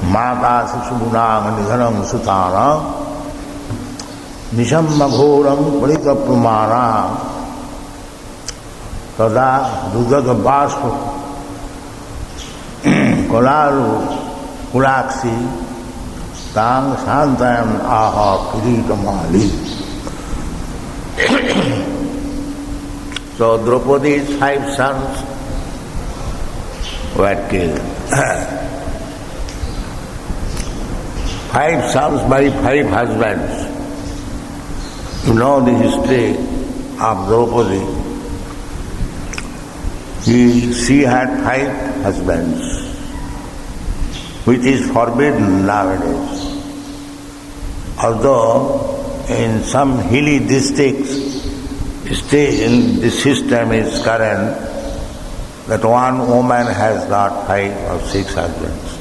Mata Sisubunang Nidhanam Sutana Nishamma Ghoram Paritapramana Tada Dudaka Baspo Kolaru Kulaksi Tang Santana Aha Kiritamali. So Draupadi's 5 sons were killed. 5 sons by 5 husbands. You know the history of Draupadi. She had 5 husbands, which is forbidden nowadays. Although in some hilly districts, still the system is current that one woman has got 5 or 6 husbands.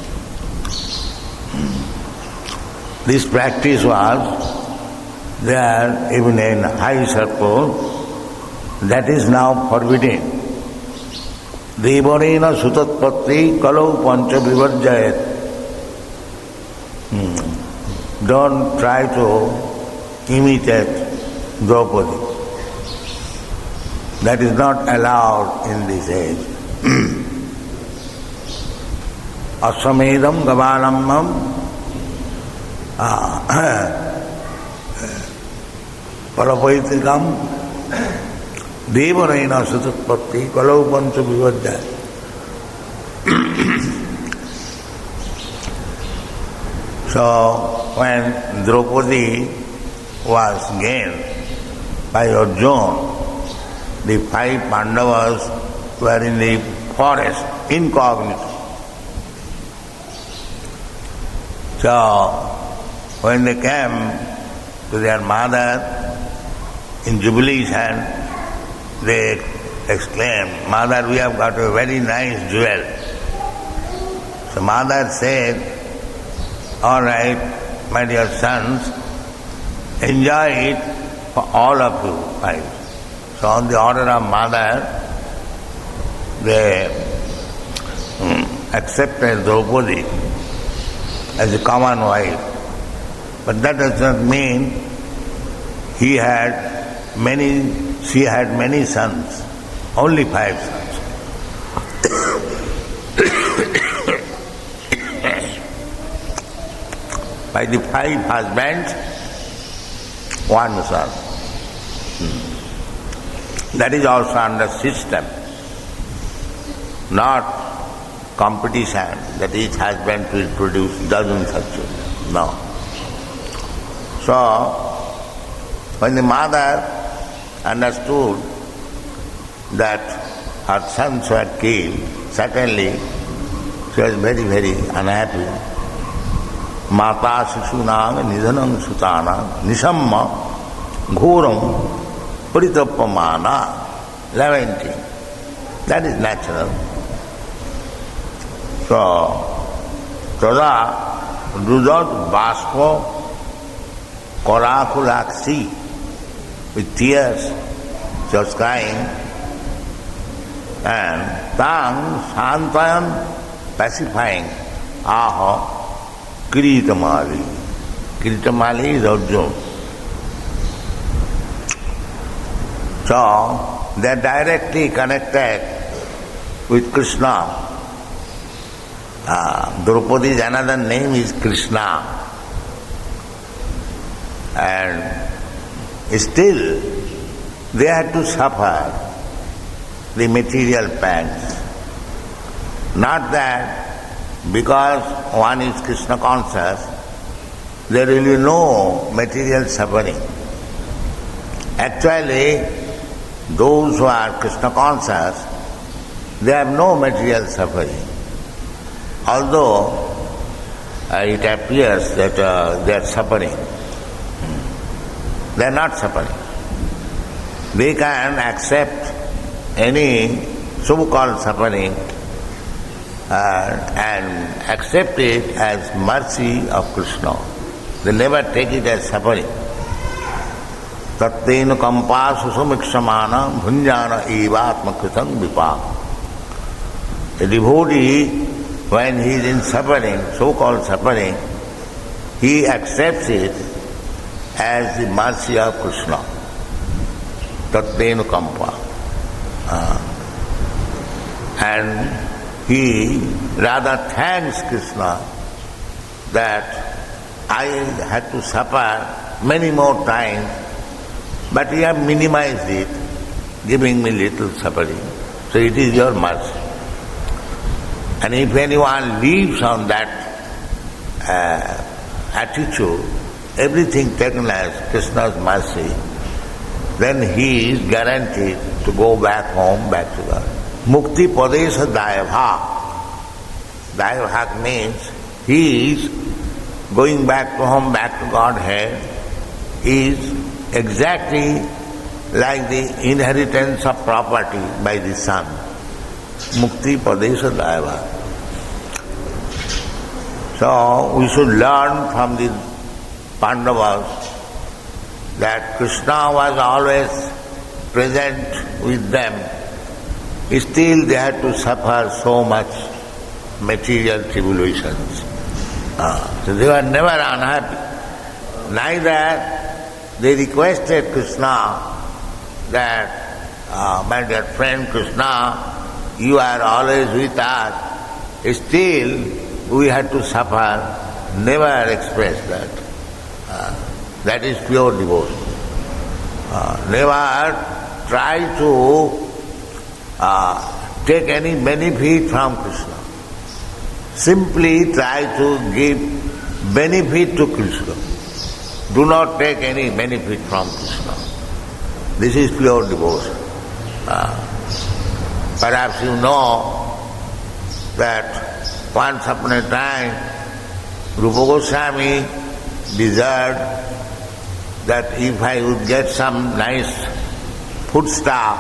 This practice was there even in high circle. That is now forbidden. Devarena sutatpatti kalau pancha vivarjayat. Don't try to imitate Draupadi. That is not allowed in this age. Aswamedam gavalammam parapaitikam devarena sutatpatti kalau pancha vivajya. So when Draupadi was gained by Arjuna, the 5 Pandavas were in the forest, incognito. So, when they came to their mother in jubilation, they exclaimed, "Mother, we have got a very nice jewel." So mother said, "All right, my dear sons, enjoy it for all of you 5. So on the order of mother, they accepted Draupadi as a common wife. But that does not mean she had many sons, only 5 sons. By the 5 husbands, 1 son. That is also under system, not competition, that each husband will produce dozens of children. No. So, when the mother understood that her sons were killed, certainly she was very, very unhappy. Mata Sisunang Nidhanam Sutana Nisamma Ghoram Paritapamana, lamenting. That is natural. So, Tada Rudot Baspo Korakulaksi, with tears, she was crying, and Tang Santayam, pacifying, Aha Kiritamali. Kiritamali is Arjuna. So, they are directly connected with Krishna. Draupadi's another name is Krishna. And still, they had to suffer the material pangs. Not that because one is Krishna conscious, there will be no material suffering. Actually, those who are Krishna conscious, they have no material suffering. Although it appears that they are suffering, they are not suffering. They can accept any so-called suffering and accept it as mercy of Krishna. They never take it as suffering. Tattena kampa susamikshamana bhunjana eva atmakritam vipak. A devotee when he is in suffering, so-called suffering, he accepts it as the mercy of Krishna. Tattenukampa. And he rather thanks Krishna that I had to suffer many more times, but you have minimized it, giving me little suffering. So it is your mercy. And if anyone lives on that attitude, everything taken as Krishna's mercy, then he is guaranteed to go back home, back to God. Mukti padesha dayabha. Dayabha means he is going back to home, back to Godhead, is exactly like the inheritance of property by the son. Mukti padesha dayabha. So we should learn from the Pandavas that Krishna was always present with them. Still they had to suffer so much material tribulations. So they were never unhappy. Neither they requested Krishna that, my dear friend Krishna, you are always with us. Still we had to suffer. Never expressed that. That is pure devotion. Never try to take any benefit from Krishna. Simply try to give benefit to Krishna. Do not take any benefit from Krishna. This is pure devotion. Perhaps you know that once upon a time Rupa Goswami desired that if I would get some nice foodstuff,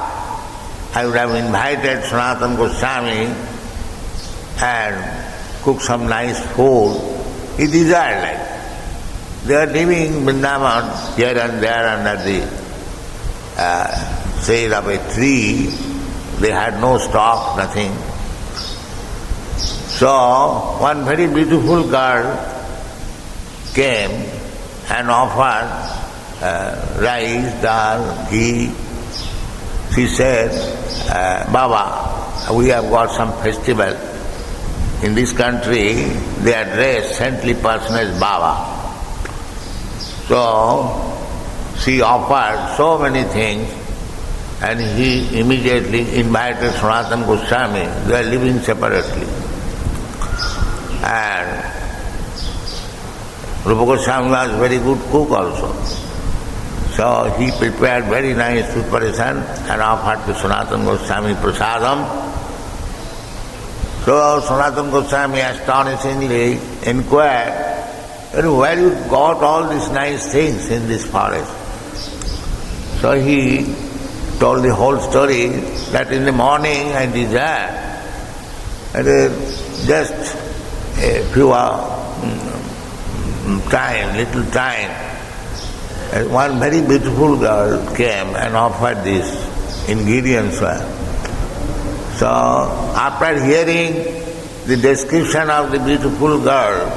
I would have invited Sanatana Goswami and cook some nice food. He desired like that. They are living Vrindavan here and there under the shade of a tree. They had no stock, nothing. So one very beautiful girl came and offered rice, dal, ghee. She said, Baba, we have got some festival. In this country, they address saintly person as Baba. So, she offered so many things, and he immediately invited Sanatana Goswami. They are living separately. And Rupa Goswami was very good cook also. So he prepared very nice preparation and offered to Sanatana Goswami prasadam. So Sanatana Goswami astonishingly inquired, where you got all these nice things in this forest? So he told the whole story that in the morning I desired just a few little time. One very beautiful girl came and offered these ingredients. So after hearing the description of the beautiful girl,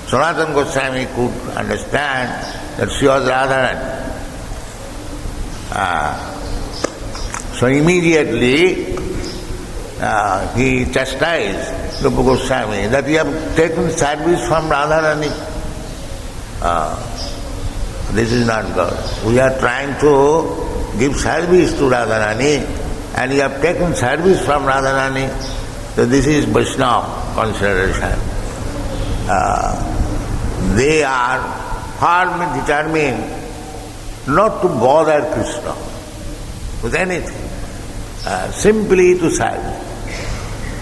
Sanatana Goswami could understand that she was Radharani. So immediately he chastised Rupa Goswami that you have taken service from Radharani. This is not good. We are trying to give service to Radharani and you have taken service from Radharani. So this is Vaishnava consideration. They are firmly determined not to bother Krishna with anything, simply to serve.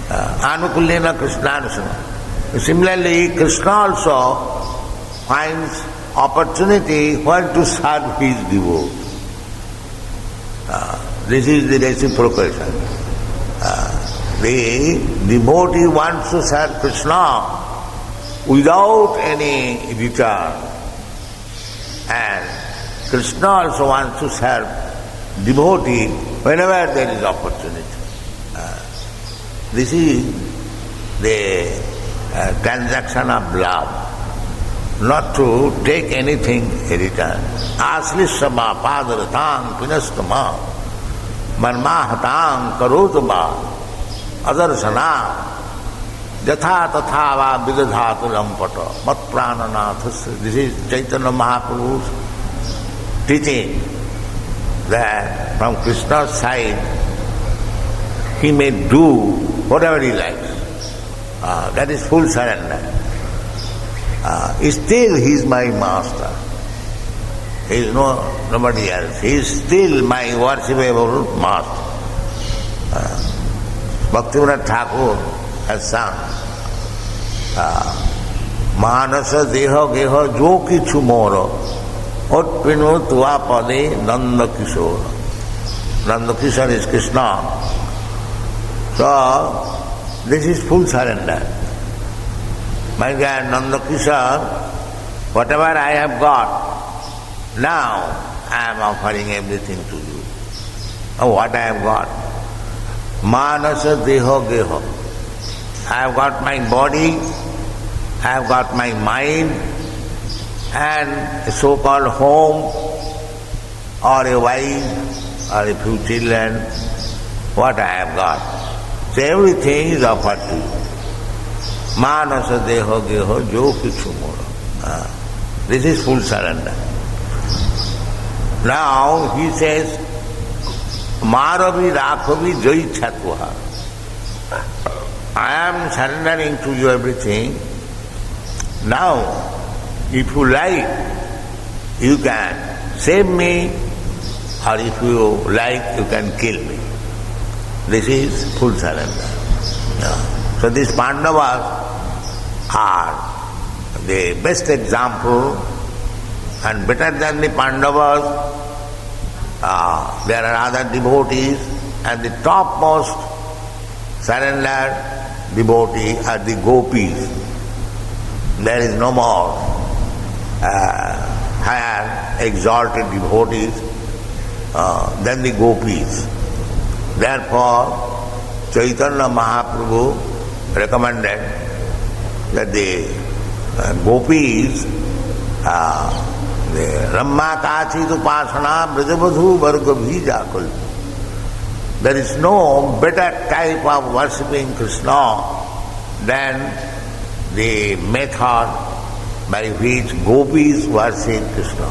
Anukulyena Krishnanusana. Similarly, Krishna also finds opportunity where to serve his devotees. This is the reciprocation. The devotee wants to serve Krishna without any return, and Krishna also wants to serve devotee whenever there is opportunity. This is the transaction of love, not to take anything in return. Aslishama padratang pinastama manmahatang karotama adarsana yatha tatha va vidadhaturam pata mat prananathasya. This is Chaitanya Mahaprabhu's teaching that from Krishna's side he may do whatever he likes. That is full surrender. Still he is my master. He is nobody else. He is still my worshipable master. Bhaktivinoda Thakur has sung Manasa deha geha jo kichu moro otpinu tuva pade Nanda Kishore. Nanda Kishore is Krishna. So this is full surrender. My dear Nanda Kishore, whatever I have got, now I am offering everything to you. What I have got? Manasa deha geha. I have got my body, I have got my mind, and a so-called home, or a wife, or a few children, what I have got. So everything is offered to you. Manasa deha geha jo kichu mora. This is full surrender. Now he says, Maravi rakhavi jai chatvaha. I am surrendering to you everything. Now, if you like, you can save me, or if you like, you can kill me. This is full surrender. So these Pandavas are the best example, and better than the Pandavas, there are other devotees, and the topmost surrendered devotee are the gopis. There is no more higher exalted devotees than the gopis. Therefore, Chaitanya Mahaprabhu recommended that the gopis, the Ramma Kachit Upasana Brajavadhu Varga Bhijakul. There is no better type of worshipping Krishna than the method by which gopis worship Krishna.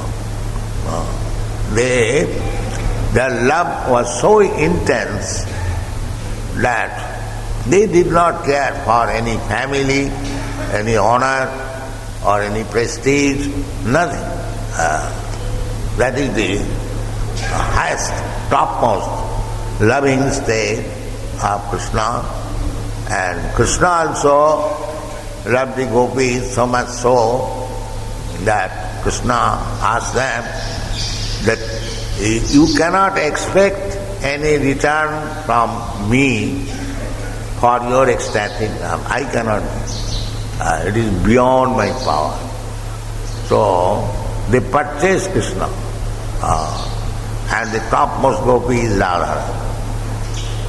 Their love was so intense that they did not care for any family, any honor, or any prestige, nothing. That is the highest, topmost loving state of Krishna. And Krishna also loved the gopis so much so that Krishna asked them that you cannot expect any return from me for your ecstatic love. I cannot. It is beyond my power. So they purchased Krishna, and the topmost gopi is Radha.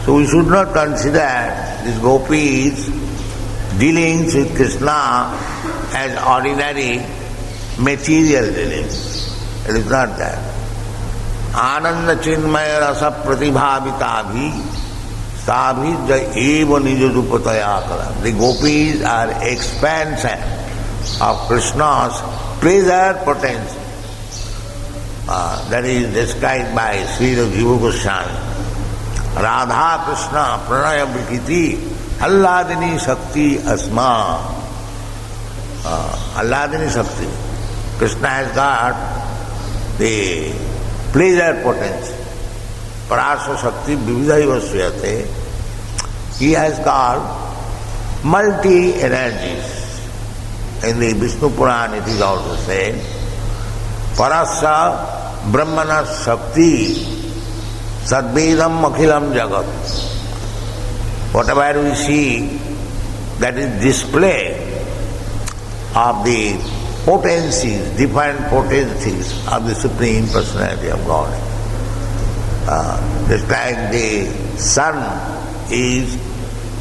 So we should not consider these gopis' dealings with Krishna as ordinary material dealings. It is not that. Ananda chinmaya rasa pratibhavitabhi sabhi eva nijadupataya kala. The gopis are expansion of Krishna's pleasure potencies. That is described by Srila Jiva Goswami. Radha Krishna pranaya vikiti alladini shakti asma. Alladini shakti. Krishna has got the pleasure potency. Parasa shakti vividhaiva suyate. He has got multi-energies. In the Vishnu Puran it is also said, Parasa Brahmana Shakti Sadvedam Akhilam Jagat. Whatever we see, that is display of the potencies, different potencies of the Supreme Personality of God. Just like the sun is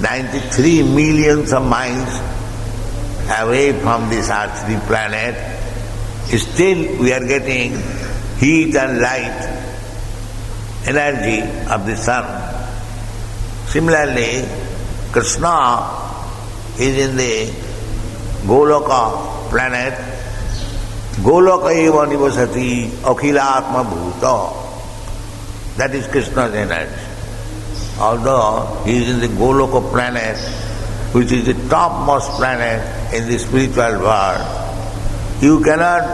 93 millions of miles away from this earthly planet, still we are getting heat and light, energy of the sun. Similarly, Krishna is in the Goloka planet. Goloka eva nivasati akhilatma bhuta. That is Krishna's energy. Although he is in the Goloka planet, which is the topmost planet in the spiritual world, you cannot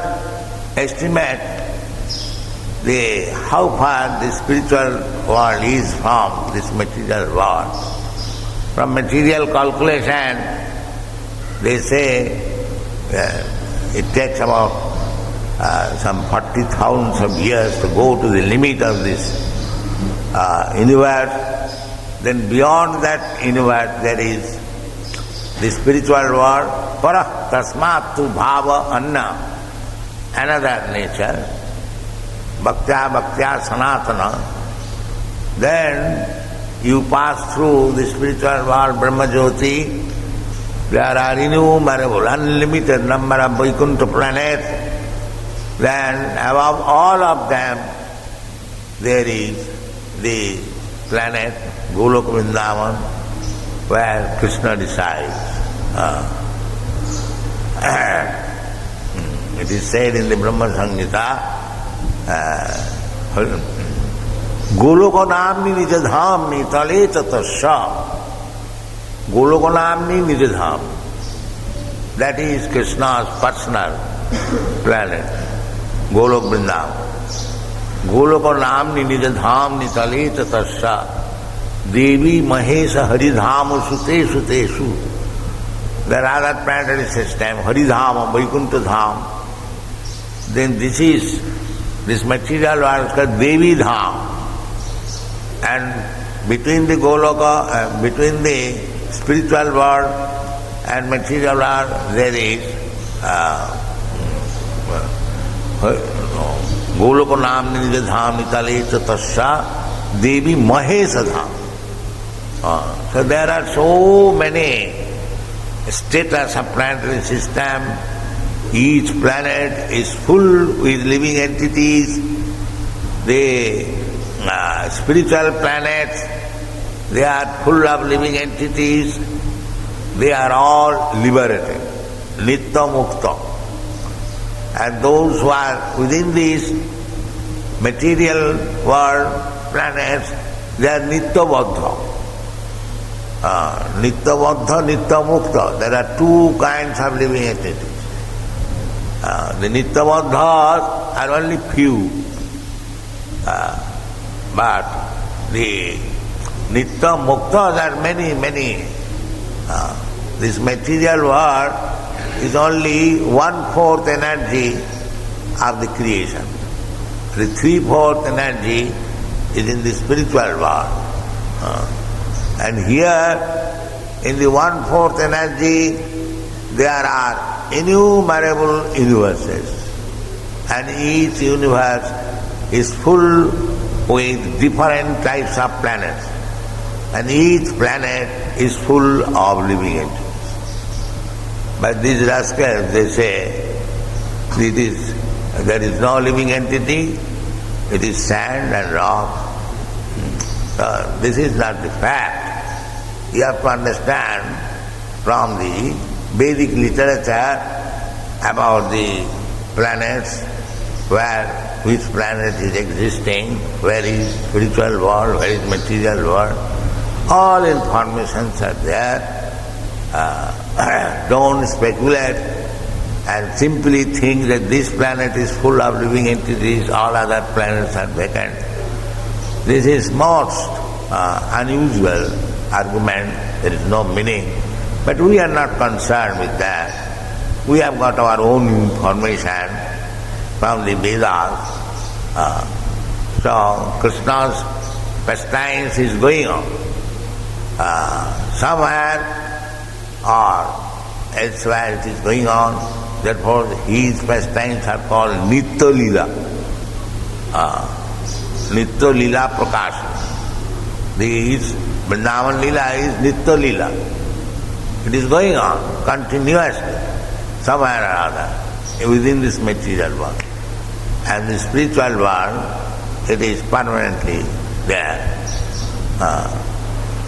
estimate how far the spiritual world is from this material world. From material calculation, they say it takes about some 40,000 of years to go to the limit of this universe. Then beyond that universe there is the spiritual world, parah tasmat tu bhava anna, another nature, bhaktya sanatana. Then you pass through the spiritual world, Brahma Jyoti. There are innumerable, unlimited number of Vaikuntha planets. Then above all of them there is the planet Golok Vrindavan, where Krishna resides. It is said in the Brahma Samhita, Goloko namni nijadhamni tale chatasya. Goloko namni nijadham. That is Krishna's personal planet, Golok Vrindavan. Goloko namni nijadhamni tale chatasya. Devi Mahesha Haridham Sute Suteshu. There are other planetary systems, Haridham, Vaikuntha Dham. Then this material world is called Devi Dham. And between the Goloka, between the spiritual world and material world, there is Goloko Namni Nijadham Nitale Chatasya Devi Mahesha Dham. So there are so many status of planetary system. Each planet is full with living entities. The spiritual planets, they are full of living entities. They are all liberated, nitya mukta. And those who are within these material world planets, they are nitya baddha. Nitya baddha, nitya mukta. There are two kinds of living entities. The nitya baddhas are only few, but the nitya muktas are many, many. This material world is only 1/4 energy of the creation. The 3/4 energy is in the spiritual world. And here, in the 1/4 energy, there are innumerable universes. And each universe is full with different types of planets. And each planet is full of living entities. But these rascals, they say, there is no living entity, it is sand and rock. This is not the fact. You have to understand from the Vedic literature about the planets, which planet is existing, where is spiritual world, where is material world. All informations are there. Don't speculate and simply think that this planet is full of living entities, all other planets are vacant. This is most unusual argument, there is no meaning. But we are not concerned with that. We have got our own information from the Vedas. So Krishna's pastimes is going on. Somewhere or elsewhere it is going on. Therefore his pastimes are called Nitya Lila. Nitya Lila Prakash. His Vrindavan Lila is Nitya Lila. It is going on continuously, somewhere or other, within this material world. And the spiritual world, it is permanently there.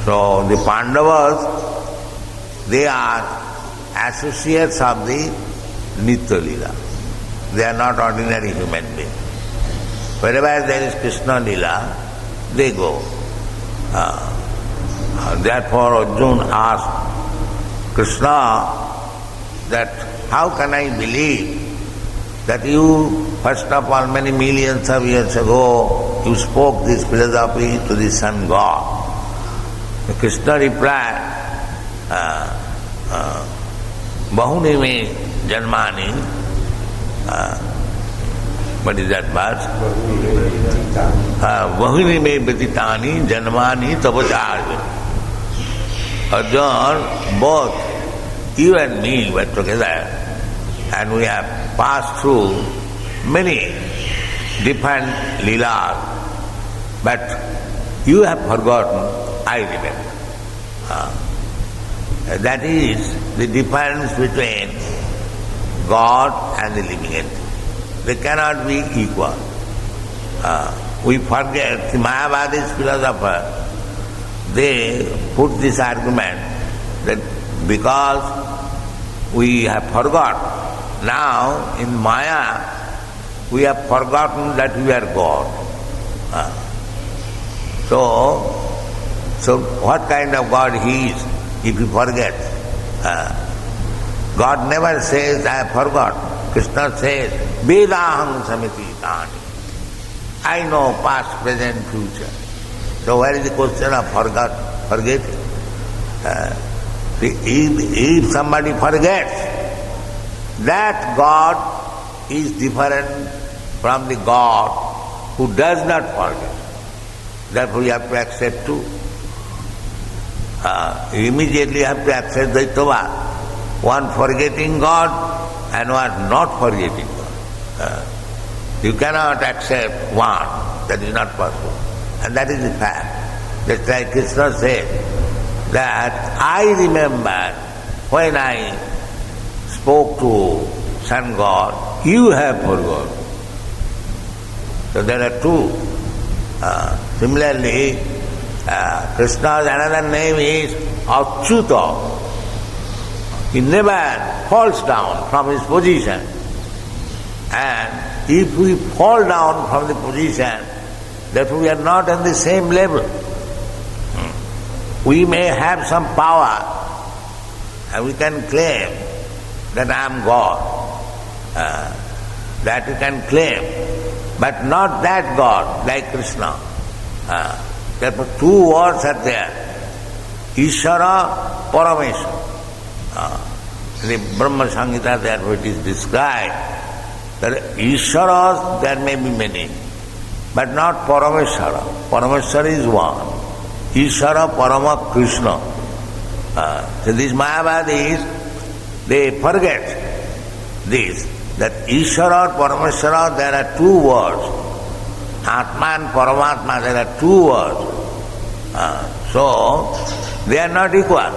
So the Pandavas, they are associates of the Nitya Lila. They are not ordinary human beings. Wherever there is Krishna Lila, they go. Therefore Arjuna asked Krishna that how can I believe that you, first of all, many millions of years ago, you spoke this philosophy to the sun god. Krishna replied, Bahuni me janmani, what is that verse? Bahuni me betitani janmani tapacharya. Arjuna, both you and me were together, and we have passed through many different leelas, but you have forgotten, I remember. That is the difference between God and the living entity. They cannot be equal. We forget, the Mayavadi's philosopher, they put this argument that because we have forgotten, now in Maya we have forgotten that we are God. So what kind of God he is if he forgets? God never says, I have forgotten. Krishna says, Vedaham samiti tani. I know past, present, future. So where is the question of forgetting? If somebody forgets, that God is different from the God who does not forget. Therefore you have to accept too. You immediately have to accept Dvaitavad. One forgetting God and one not forgetting God. You cannot accept one. That is not possible. And that is the fact. Just like Krishna said, that I remember when I spoke to sun god, you have forgotten. So there are two. Similarly, Krishna's another name is Achyuta. He never falls down from his position. And if we fall down from the position, that we are not on the same level. We may have some power and we can claim that I am God. That we can claim, but not that God like Krishna. Therefore two words are there. Ishvara, Parameshwara. In the Brahma Samhita therefore it is described that Ishvaras there may be many, but not Parameshwara. Parameshwara is one. Ishvara, Parama, Krishna. So these Mayavadis, they forget this, that Ishvara, Parameshwara, there are two words. Atma and Paramatma, there are two words. So they are not equal.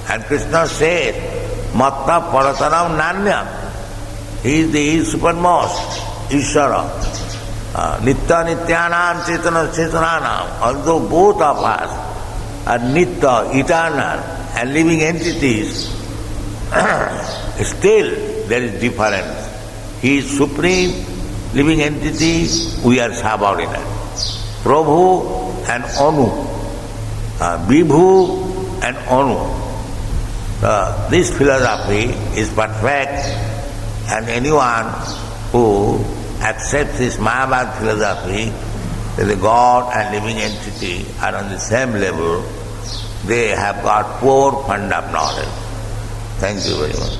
And Krishna said, Matta Parataram Nanyam. He is the supermost, Ishvara. Nitya Nityanam Chetana Chetananam. Although both of us are Nitya, eternal, and living entities, still there is difference. He is supreme, living entity, we are subordinate. Prabhu and Anu, Vibhu and Anu. This philosophy is perfect, and anyone who accepts this Mayavad philosophy, that the God and living entity are on the same level, they have got 4 fund of knowledge. Thank you very much.